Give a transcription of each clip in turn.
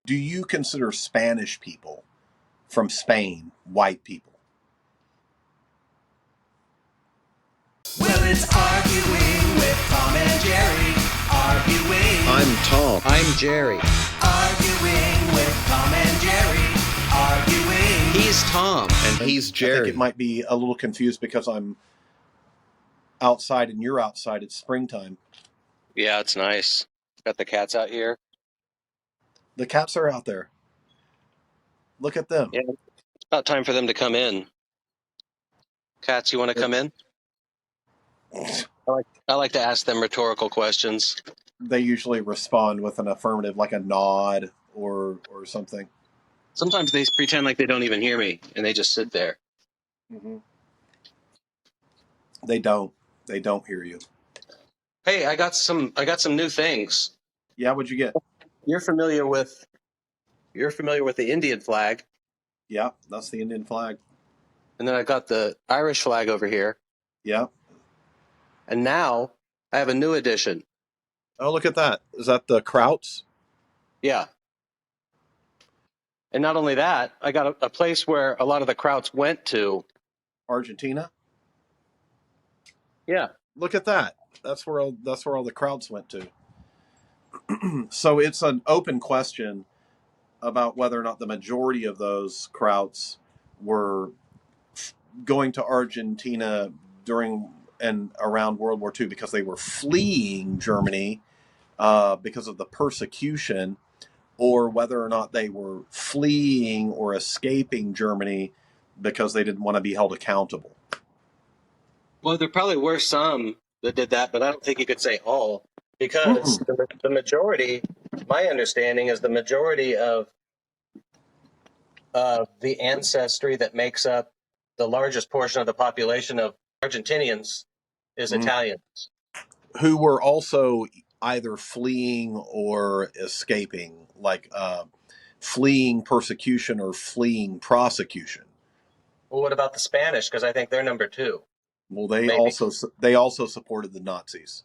Do you consider Spanish people from Spain white people? Well, it's arguing with Tom and Jerry. Arguing. I'm Tom. I'm Jerry. Arguing with Tom and Jerry. Arguing. He's Tom. And he's I Jerry. think it might be a little confused because I'm outside and you're outside. It's springtime. Yeah, it's nice. Got the cats out here. The cats are out there. Look at them. Yeah, it's about time for them to come in. Cats, you want to come in? I like to ask them rhetorical questions. They usually respond with an affirmative, like a nod or something. Sometimes they pretend like they don't even hear me, and they just sit there. Mm-hmm. They don't hear you. Hey, I got some new things. Yeah, what'd you get? You're familiar with the Indian flag. Yeah, that's the Indian flag. And then I got the Irish flag over here. Yeah. And now I have a new addition. Oh, look at that. Is that the Krauts? Yeah. And not only that, I got a place where a lot of the Krauts went to. Argentina? Yeah. Look at that. That's where all the Krauts went to. So it's an open question about whether or not the majority of those Krauts were going to Argentina during and around World War II because they were fleeing Germany because of the persecution, or whether or not they were fleeing or escaping Germany because they didn't want to be held accountable. Well, there probably were some that did that, but I don't think you could say all, because the majority, my understanding is the majority of the ancestry that makes up the largest portion of the population of Argentinians is Italians. Who were also either fleeing or escaping, like fleeing persecution or fleeing prosecution. Well, what about the Spanish? Because I think they're number two. Well, they also supported the Nazis.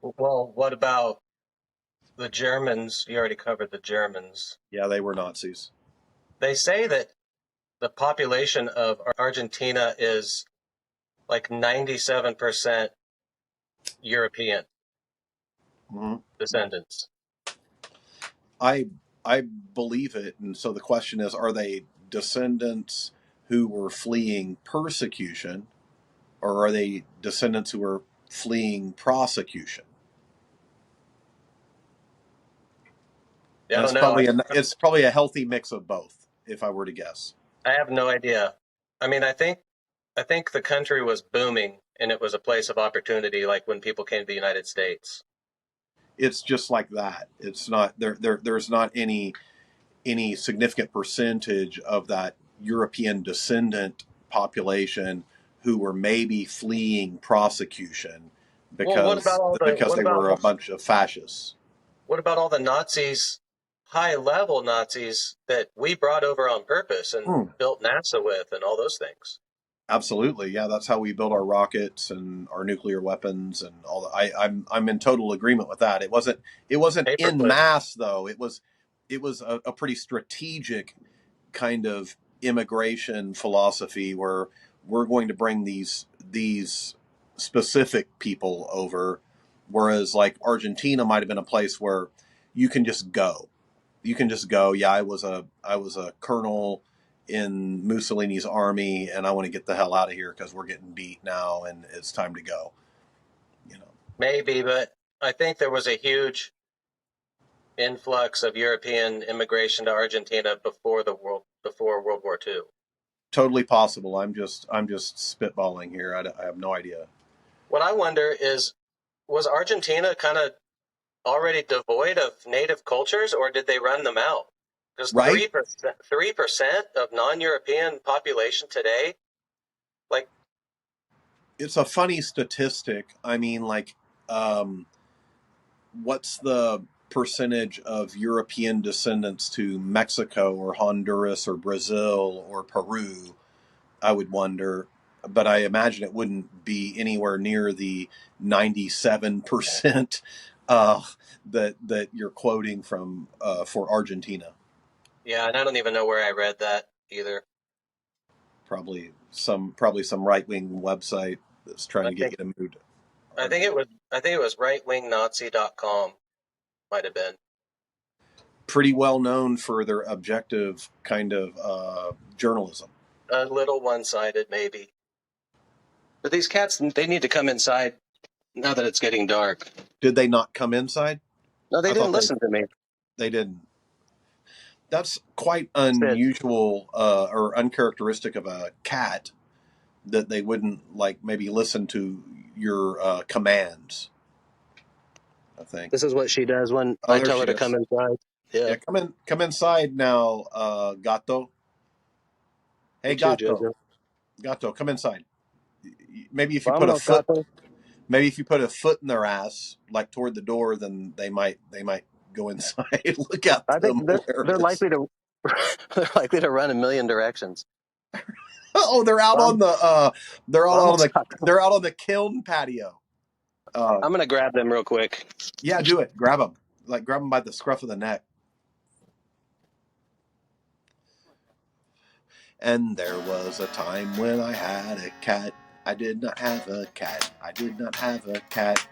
Well, what about the Germans? You already covered the Germans. Yeah, they were Nazis. They say that the population of Argentina is like 97% European descendants. I believe it, and so the question is: are they descendants who were fleeing persecution, or are they descendants who were fleeing prosecution? Yeah, I don't know. It's probably a healthy mix of both, if I were to guess. I have no idea. I mean, I think the country was booming, and it was a place of opportunity, like when people came to the United States. It's just like that. It's not there's not any significant percentage of that European descendant population who were maybe fleeing prosecution because they were a bunch of fascists. What about all the Nazis, high-level Nazis that we brought over on purpose and built NASA with and all those things? Absolutely, yeah. That's how we built our rockets and our nuclear weapons and all that. I'm in total agreement with that. It wasn't Paperclip. En masse though. It was a pretty strategic kind of immigration philosophy where we're going to bring these specific people over, whereas like Argentina might have been a place where you can just go. Yeah, I was a colonel in Mussolini's army, and I want to get the hell out of here because we're getting beat now, and it's time to go. Maybe, but I think there was a huge influx of European immigration to Argentina before World War II. Totally possible. I'm just spitballing here. I have no idea. What I wonder is, was Argentina kind of already devoid of native cultures, or did they run them out? Because 3% of non-European population today, like, it's a funny statistic. I mean, like, what's the percentage of European descendants to Mexico or Honduras or Brazil or Peru? I would wonder, but I imagine it wouldn't be anywhere near the 97% that you're quoting from for Argentina. Yeah, and I don't even know where I read that either. Probably some right-wing website that's trying I to get think you to move to I think it Argentina. was rightwingnazi.com might have been. Pretty well known for their objective kind of journalism. A little one-sided maybe. But these cats, they need to come inside now that it's getting dark. Did they not come inside? No, they I didn't thought listen to me. they didn't. That's quite Said, unusual or uncharacteristic of a cat that they wouldn't like maybe listen to your commands. I think. this is what she does when Oh, I there tell her she to come is. inside. Yeah. Yeah, come inside now, Gato. Hey, You too, Gato, Jojo. Gato, come inside. Maybe if you put a Vámonos, foot, gato. maybe if you put a foot in their ass, like toward the door, then they might go inside. Look at I think them, they're hilarious. likely to they're likely to run a million directions. Oh, they're out on Vam- the Vamos, gato. they're out on the kiln patio. I'm gonna grab them real quick. Yeah, do it. Grab them, like grab them by the scruff of the neck. And there was a time when I had a cat. I did not have a cat. I did not have a cat.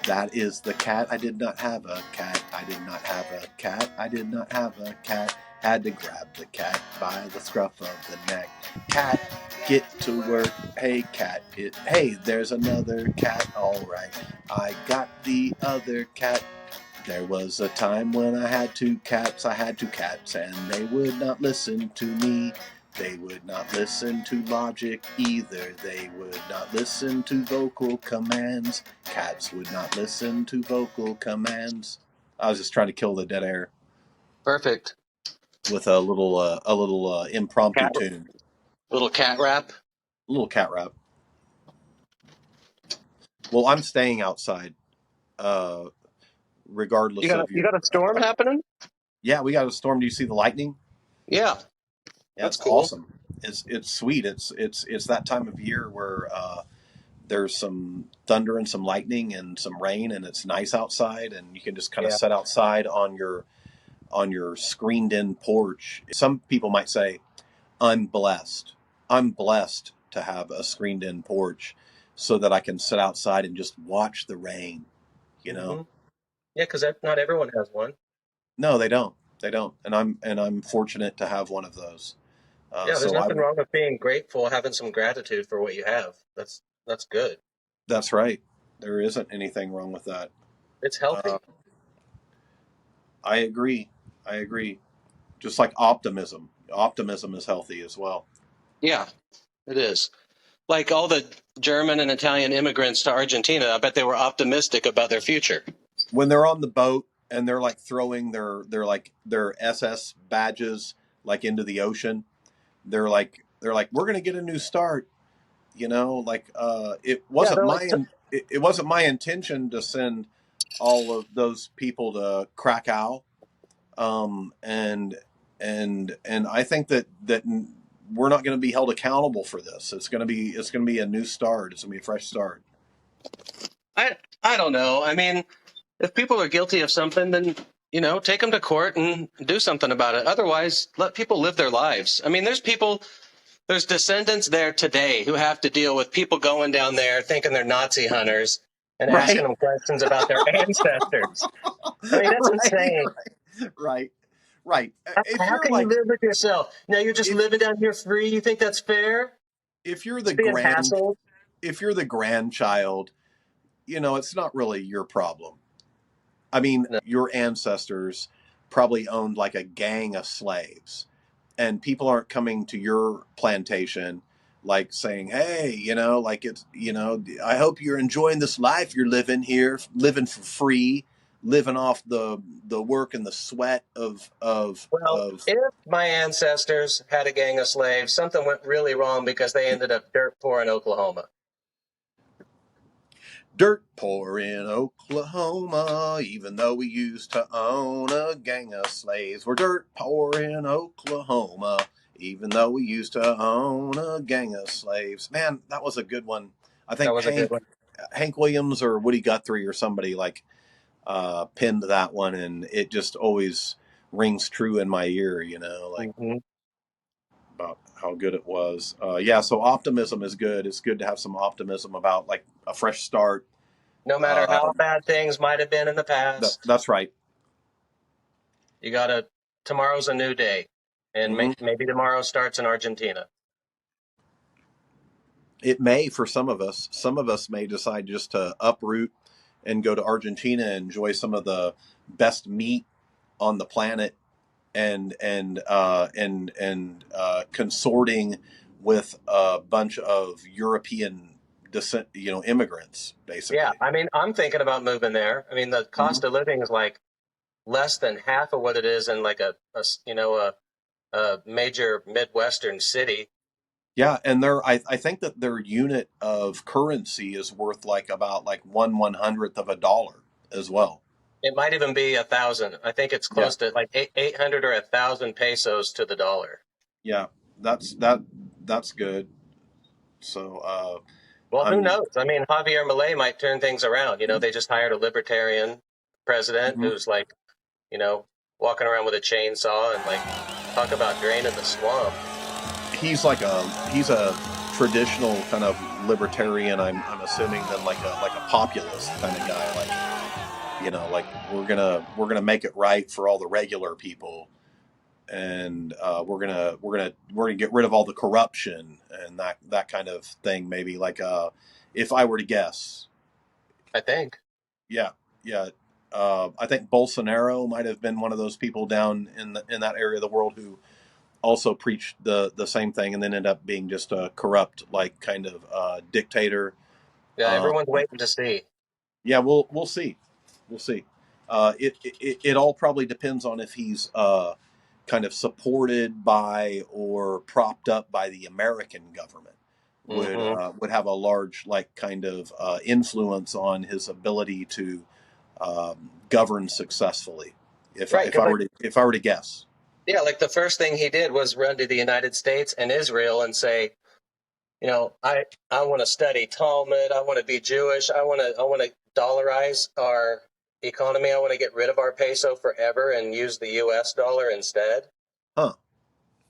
That is the cat. I did not have a cat. I did not have a cat. I did not have a cat. Had to grab the cat by the scruff of the neck. Cat, get to work. Hey, cat. Hey, there's another cat. All right. I got the other cat. There was a time when I had two cats. I had two cats, and they would not listen to me. They would not listen to logic either. They would not listen to vocal commands. Cats would not listen to vocal commands. I was just trying to kill the dead air Perfect. with a little impromptu Cat, tune, little cat rap. a little cat rap. Well, I'm staying outside, uh, regardless of You your. got a storm happening? Yeah, we got a storm. Do you see the lightning? Yeah, Yeah, that's it's cool. awesome. It's sweet. It's that time of year where there's some thunder and some lightning and some rain, and it's nice outside, and you can just kind of Yeah. sit outside on your screened in porch. Some people might say, I'm blessed. I'm blessed to have a screened in porch so that I can sit outside and just watch the rain, you know? Hmm. Yeah, because not everyone has one. No, they don't. They don't. And I'm fortunate to have one of those. Yeah, there's So nothing wrong with being grateful, having some gratitude for what you have. That's good. that's right. There isn't anything wrong with that. It's Uh, healthy. I agree. I agree. Just like optimism. Optimism is healthy as well. Yeah, it is. Like all the German and Italian immigrants to Argentina, I bet they were optimistic about their future. When they're on the boat and they're like throwing their SS badges like into the ocean, they're like we're gonna get a new start. Like it Yeah, wasn't they're like, my it wasn't my intention to send all of those people to Krakow. And I think that we're not going to be held accountable for this. It's going to be a new start. It's going to be a fresh start. I don't know. I mean, if people are guilty of something, then take them to court and do something about it. Otherwise, let people live their lives. I mean, there's descendants there today who have to deal with people going down there thinking they're Nazi hunters and asking Right, them questions about their ancestors. I mean, that's right, insane. right, right. If How you're can you like live with yourself? Now you're just if living down here free. You think that's fair? if you're the Just being grand hassled? if you're the grandchild, it's not really your problem. I mean, No. your ancestors probably owned like a gang of slaves, and people aren't coming to your plantation like saying, "Hey, like I hope you're enjoying this life you're living here, living for free, living off the work and the sweat of Well, if my ancestors had a gang of slaves, something went really wrong because they ended up dirt poor in Oklahoma. dirt poor in Oklahoma, even though we used to own a gang of slaves. We're dirt poor in Oklahoma, even though we used to own a gang of slaves. Man, that was a good one. I That think was a good one. Hank Williams or Woody Guthrie or somebody like penned that one, and it just always rings true in my ear. Like Mhm. about how good it was. Yeah, so optimism is good. It's good to have some optimism about like a fresh start. No matter Uh, how bad things might have been in the past, that's right. you gotta. Tomorrow's a new day, and Hmm. maybe tomorrow starts in Argentina. It may for some of us. Some of us may decide just to uproot and go to Argentina and enjoy some of the best meat on the planet, and consorting with a bunch of European descent, immigrants, Yeah, basically. I mean, I'm thinking about moving there. I mean, the Hmm. cost of living is like less than half of what it is in like a major Midwestern city. Yeah, and I think that their unit of currency is worth like about like 1/100th of a dollar as well. It might even be 1,000. I think it's Yeah, close to like 800 or 1,000 pesos to the dollar. yeah, that's good. So Well, who I'm. knows? I mean, Javier Milei might turn things around. They just hired a libertarian president Mhm. who's like, you know, walking around with a chainsaw and like talk about draining the swamp. He's a traditional kind of libertarian. I'm assuming than like a populist kind of guy. Like we're gonna make it right for all the regular people, and we're gonna get rid of all the corruption and that kind of thing. Maybe like if I were to guess, I think. yeah, yeah. I think Bolsonaro might have been one of those people down in that area of the world who also preached the same thing and then ended up being just a corrupt like kind of dictator. Yeah, Um, everyone's waiting to see. yeah, we'll see, we'll see. It all probably depends on if he's kind of supported by or propped up by the American government. Would Hmm. would have a large like kind of influence on his ability to govern successfully. If Right, if because I were to if I were to guess, like the first thing he did was run to the United States and Israel and say, I want to study Talmud. I want to be Jewish. I want to dollarize our economy. I want to get rid of our peso forever and use the U.S. dollar instead. huh?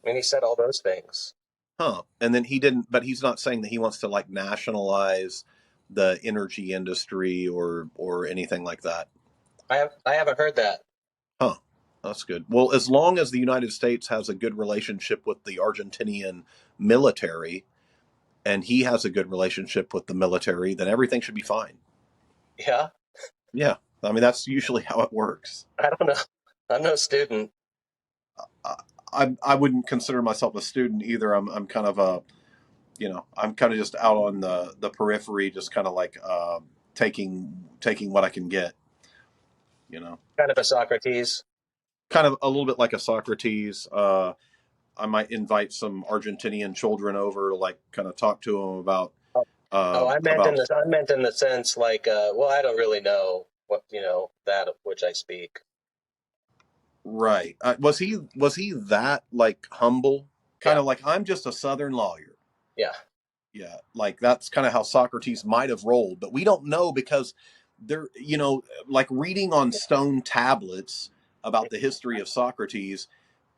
I mean, he said all those things. Huh. And then he didn't, but he's not saying that he wants to like nationalize the energy industry or anything like that. I haven't heard that. Huh. That's good. Well, as long as the United States has a good relationship with the Argentinian military and he has a good relationship with the military, then everything should be fine. Yeah, Yeah. I mean, that's usually how it works. I don't know. I'm no student. I, I wouldn't consider myself a student either. I'm kind of a, I'm kind of just out on the periphery, just kind of like taking what I can get. You know, Kind of a Socrates. kind of a little bit like a Socrates. I might invite some Argentinian children over to like kind of talk to them Oh, I meant in about the I meant in the sense like, well, I don't really know what that of which I speak. right. Was he that like humble? Kind Yeah, of like I'm just a Southern lawyer. yeah, Yeah, like that's kind of how Socrates might have rolled, but we don't know because like reading on stone tablets about the history of Socrates,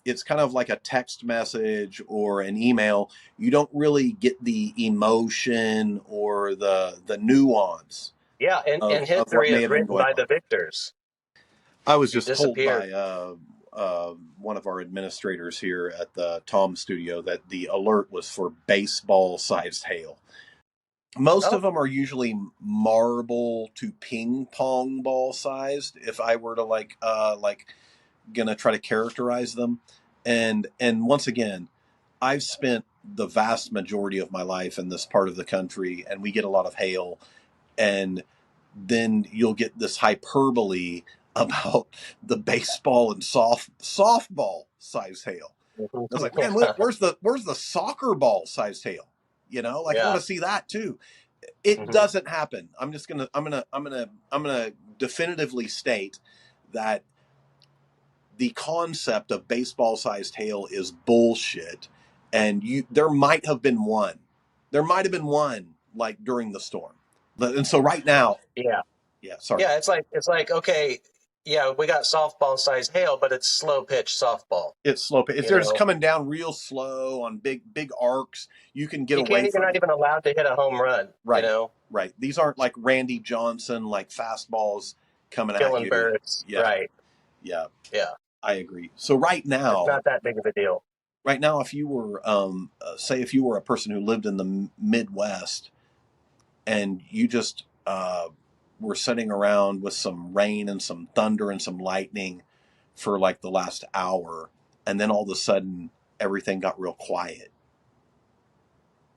it's kind of like a text message or an email. You don't really get the emotion or the nuance yeah. And of what history may is have been written going by on. the victors I was who just told disappeared. by one of our administrators here at the Tom studio that the alert was for baseball sized hail. Most Oh, of them are usually marble to ping pong ball sized. If I were to like gonna try to characterize them, and once again, I've spent the vast majority of my life in this part of the country, and we get a lot of hail, and then you'll get this hyperbole about the baseball and softball size hail. I was like, man, where's the soccer ball sized hail? Like I want yeah. to see that too. It Hmm. doesn't happen. I'm gonna definitively state that the concept of baseball sized hail is bullshit. And there might have been one. There might have been one like during the storm. And so right now, Yeah. Yeah, sorry. Yeah, it's like okay, yeah, we got softball sized hail, but it's slow pitch softball. It's slow. It's You they're just know, coming down real slow on big arcs. You can get you can't away even from not it. even allowed to hit a home run. You Right, know, right. These aren't like Randy Johnson like fastballs coming at killing you. birds. Yeah, Right. yeah. Yeah. I agree. So It's not that big of a deal. right now, if you were, say, if you were a person who lived in the Midwest and you just were sitting around with some rain and some thunder and some lightning for like the last hour, and then all of a sudden everything got real quiet,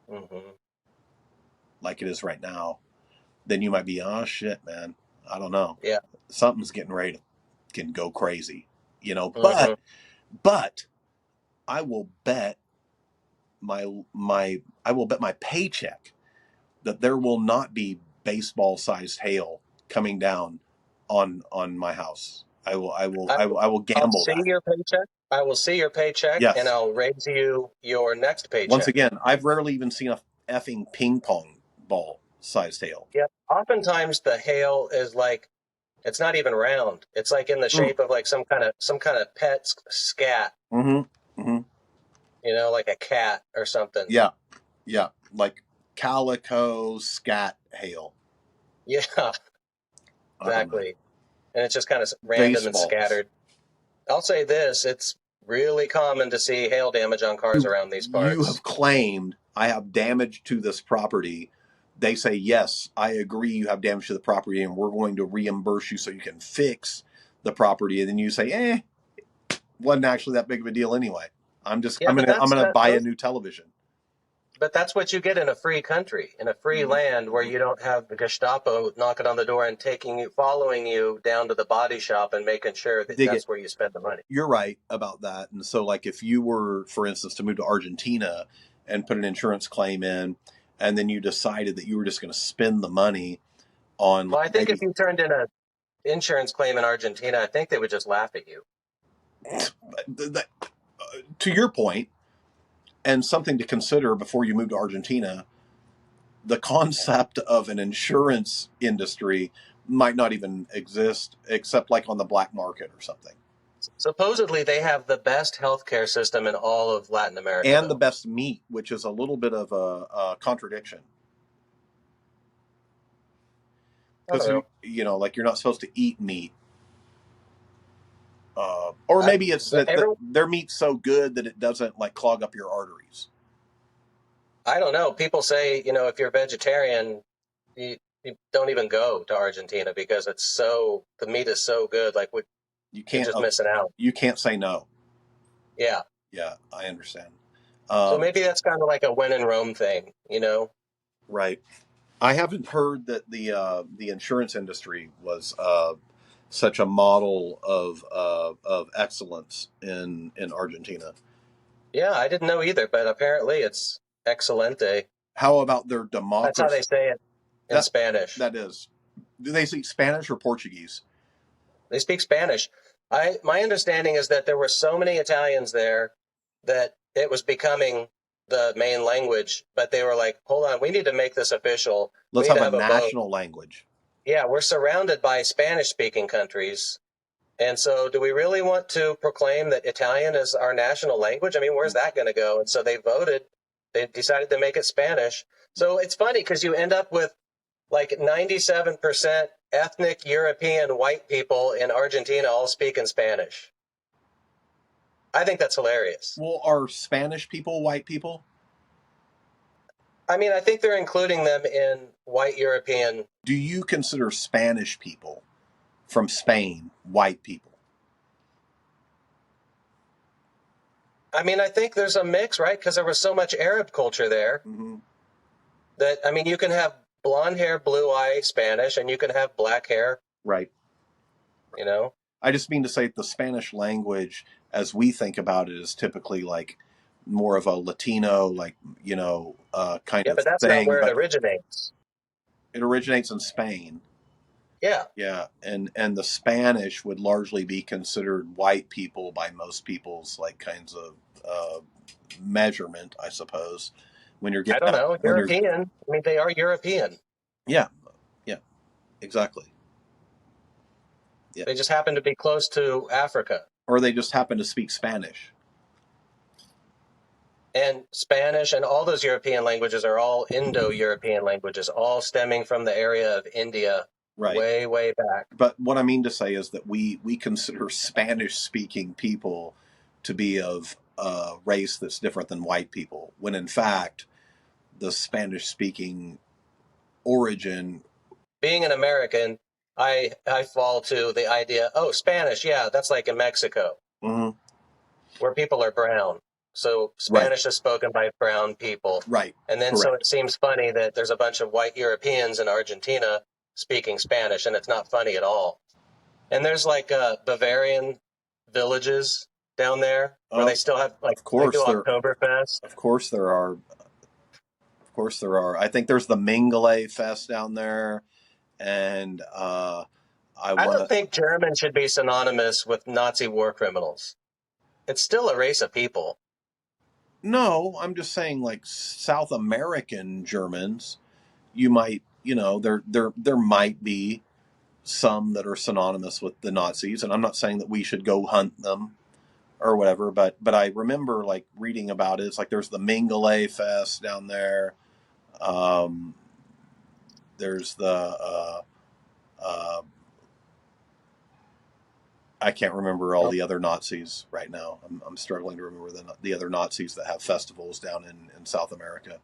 Hmm. like it is right now, then you might be, oh shit, man, I don't know, Yeah. something's getting ready to can go crazy, you know. Hmm. But I will bet my paycheck that there will not be baseball sized hail coming down on my house. I will I'll gamble see that. your paycheck. I will see your paycheck, and Yes. I'll raise you your next Once paycheck. again, I've rarely even seen a effing ping pong ball sized hail. Yeah. Oftentimes the hail is like it's not even round. It's like in the Mm. shape of like some kind of pet scat. Mm-hmm. Mm-hmm. You know, like a cat or something. Yeah. Yeah. Like calico scat hail. Yeah, I don't know. exactly. And it's just kind of random and Baseballs. scattered. I'll say this: it's really common to see hail damage on cars around these You parts. have claimed I have damage to this property. They say, yes, I agree you have damage to the property and we're going to reimburse you so you can fix the property. And then you say, wasn't actually that big of a deal anyway. Yeah, I'm but gonna buy a new television. but that's what you get in a free country, in a free land where you don't have the Gestapo knocking on the door and following you down to the body shop and making sure that Dig it. that's where you spend the money. You're right about that. And so like if you were, for instance, to move to Argentina and put an insurance claim in, and then you decided that you were just going to spend the money on Well, I think if maybe you turned in an insurance claim in Argentina, I think they would just laugh at you. to your point, and something to consider before you move to Argentina, the concept of an insurance industry might not even exist except like on the black market or something. Supposedly, they have the best healthcare system in all of Latin America, And the though. best meat, which is a little bit of a contradiction. I don't Because, know. like you're not supposed to eat meat. Or maybe it's that their meat's so good that it doesn't like clog up your arteries. I don't know. People say, if you're vegetarian, you don't even go to Argentina because the meat is so good. Like you're just missing out. You can't say no. Yeah. Yeah, I understand. So maybe that's kind of like a when in Rome thing, Right. I haven't heard that the insurance industry was such a model of excellence in Argentina. Yeah, I didn't know either, but apparently it's excelente. How about their democracy? That's how they say it in Spanish. That is. Do they speak Spanish or Portuguese? They speak Spanish. My understanding is that there were so many Italians there that it was becoming the main language, but they were like, hold on, we need to make this official. Let's have a national language. Yeah, we're surrounded by Spanish-speaking countries. And so do we really want to proclaim that Italian is our national language? I mean, where's that going to go? And so they decided to make it Spanish. So it's funny because you end up with like 97% ethnic European white people in Argentina all speaking Spanish. I think that's hilarious. Well, are Spanish people white people? I mean, I think they're including them in white European. Do you consider Spanish people from Spain white people? I mean, I think there's a mix, right? Because there was so much Arab culture there that, I mean, you can have blonde hair, blue eye Spanish, and you can have black hair. Right. I just mean to say the Spanish language, as we think about it, is typically like more of a Latino, like, kind of thing. Yeah, but that's not where it originates. It originates in Spain. Yeah. Yeah, and the Spanish would largely be considered white people by most people's like kinds of measurement, I suppose. When you're getting, I don't know, European. I mean, they are European. Yeah, exactly. Yeah. They just happen to be close to Africa. Or they just happen to speak Spanish. And Spanish and all those European languages are all Indo European languages, all stemming from the area of India, Right. way, way back. But what I mean to say is that we consider Spanish speaking people to be of a race that's different than white people, when in fact the Spanish speaking origin. Being an American, I fall to the idea, oh, Spanish, yeah, that's like in Mexico, Mm-hmm. where people are brown. So Spanish is spoken by brown people. Right. And then so it seems funny that there's a bunch of white Europeans in Argentina speaking Spanish, and it's not funny at all. And there's like Bavarian villages down there where they still have, like, of course, they do Oktoberfest. Of course there are. Of course there are. I think there's the Mengele Fest down there, and I don't think German should be synonymous with Nazi war criminals. It's still a race of people. No, I'm just saying, like South American Germans, you might, there might be some that are synonymous with the Nazis, and I'm not saying that we should go hunt them or whatever, but I remember like reading about it. It's like there's the Mengele Fest down there. There's the I can't remember all the other Nazis right now. I'm struggling to remember the other Nazis that have festivals down in South America.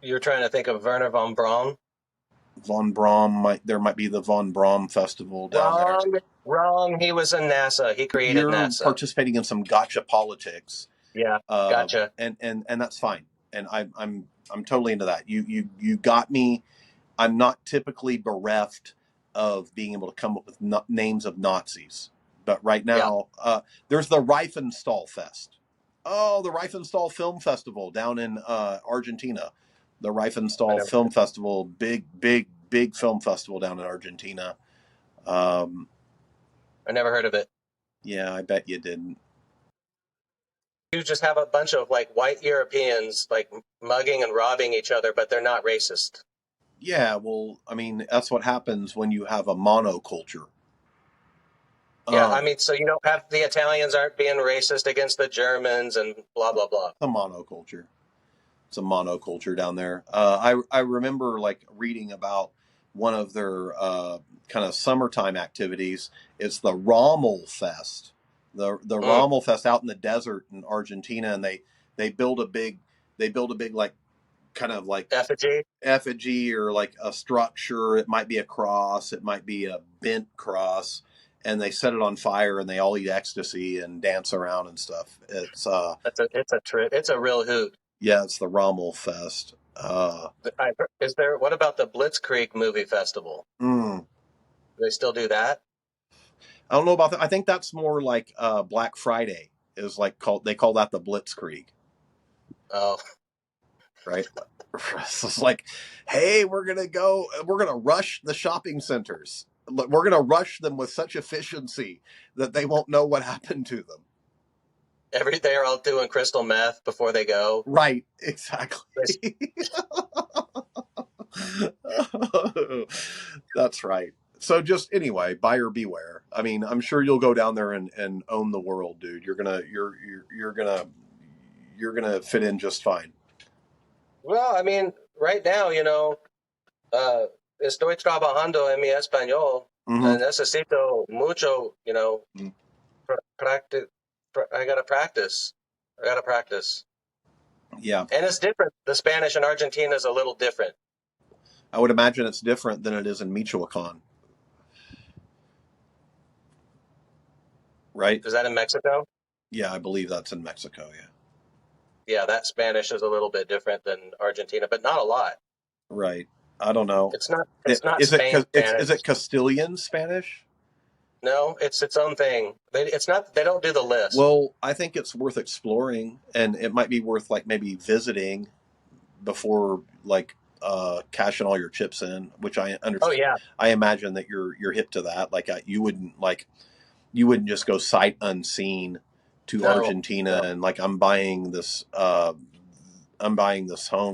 You're trying to think of Werner von Braun? Von Braun there might be the Von Braun Festival down there. Wrong. He was in NASA. He created NASA. You're participating in some gotcha politics. Yeah, gotcha. And that's fine. And I'm totally into that. You got me. I'm not typically bereft of being able to come up with names of Nazis, but right now there's the Reifenstahl Fest. Oh, the Reifenstahl Film Festival down in Argentina. The Reifenstahl Film Festival, big film festival down in Argentina. I never heard of it. Yeah, I bet you didn't. You just have a bunch of like white Europeans like mugging and robbing each other, but they're not racist. Yeah, well, I mean, that's what happens when you have a monoculture. Yeah, I mean, so you don't have the Italians aren't being racist against the Germans and blah, blah, blah. A monoculture. It's a monoculture down there. I remember like reading about one of their kind of summertime activities. It's the Rommel Fest. The Rommel Fest out in the desert in Argentina, and they build a big like kind of like effigy or like a structure. It might be a cross, it might be a bent cross, and they set it on fire and they all eat ecstasy and dance around and stuff. It's a trip. It's a real hoot. Yeah, it's the Rommel Fest. Is there? What about the Blitzkrieg movie festival? Do they still do that? I don't know about that. I think that's more like Black Friday is like they call that the Blitzkrieg. Oh, right. It's like, hey, we're gonna rush the shopping centers. We're gonna rush them with such efficiency that they won't know what happened to them. They're all doing crystal meth before they go. Right, exactly. That's right. So just anyway, buyer beware. I mean, I'm sure you'll go down there and own the world, dude. You're gonna fit in just fine. Well, I mean, right now, estoy trabajando en mi español. Necesito mucho, I gotta practice. Yeah. And it's different. The Spanish in Argentina is a little different. I would imagine it's different than it is in Michoacan. Right? Is that in Mexico? Yeah, I believe that's in Mexico, yeah. Yeah, that Spanish is a little bit different than Argentina, but not a lot. Right. I don't know. It's not is it Castilian Spanish? No, it's its own thing. They don't do the list. Well, I think it's worth exploring, and it might be worth like maybe visiting before like cashing all your chips in, which I understand. Oh yeah. I imagine that you're hip to that. Like you wouldn't just go sight unseen to Argentina and like I'm buying this home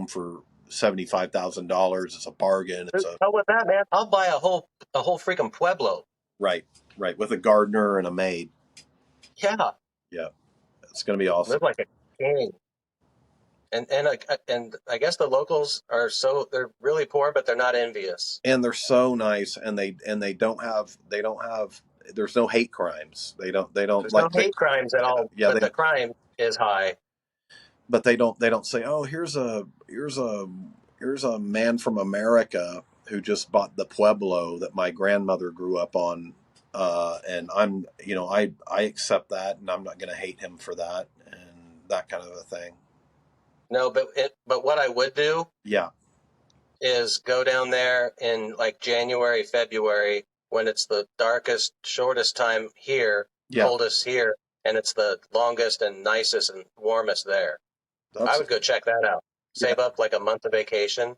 for $75,000. It's a bargain. It's a Hell with that, man. I'll buy a whole freaking pueblo. right, with a gardener and a maid. Yeah, Yeah, it's going to be awesome. live like a king. And I guess the locals they're really poor, but they're not envious. And they're so nice, and they don't have there's no hate crimes. They don't There's no hate crimes at all, yeah, but the crime is high. but they don't say, oh, here's a man from America who just bought the pueblo that my grandmother grew up on, and I'm I accept that, and I'm not going to hate him for that, and that kind of a thing. No, but what I would do, yeah, is go down there in like January, February, when it's the darkest, shortest time here, coldest here, and it's the longest and nicest and warmest there. I would go check that out. Save up like a month of vacation.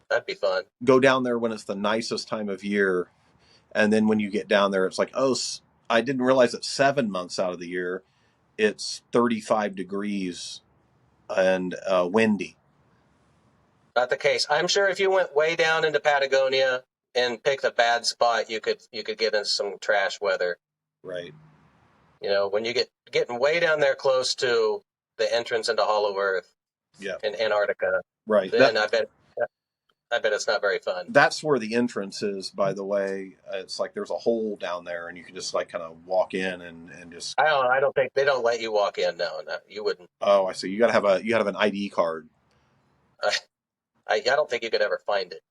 That'd be fun. Go down there when it's the nicest time of year, and then when you get down there, it's like, oh, I didn't realize that 7 months out of the year, it's 35 degrees and windy. Not the case. I'm sure if you went way down into Patagonia and picked a bad spot, you could get into some trash weather. Right. When you getting way down there close to the entrance into Hollow Earth, in Antarctica, right? Then I bet it's not very fun. That's where the entrance is, by the way. It's like there's a hole down there, and you can just like kind of walk in and just. I don't think they don't let you walk in. No, you wouldn't. Oh, I see. You got to have an ID card. I don't think you could ever find it.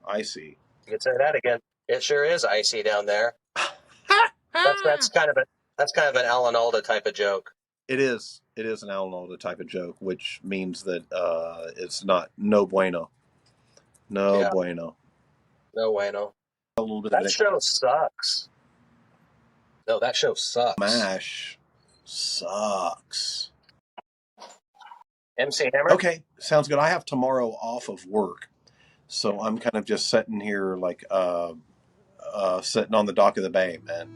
I see. You could say that again. It sure is icy down there. That's kind of an Alan Alda type of joke. It is an Alan Alda type of joke, which means that it's no bueno. No bueno. No bueno. A little bit. That show sucks. No, that show sucks. MASH sucks. MC Hammer? Okay, sounds good. I have tomorrow off of work, so I'm kind of just sitting here like sitting on the dock of the bay, man,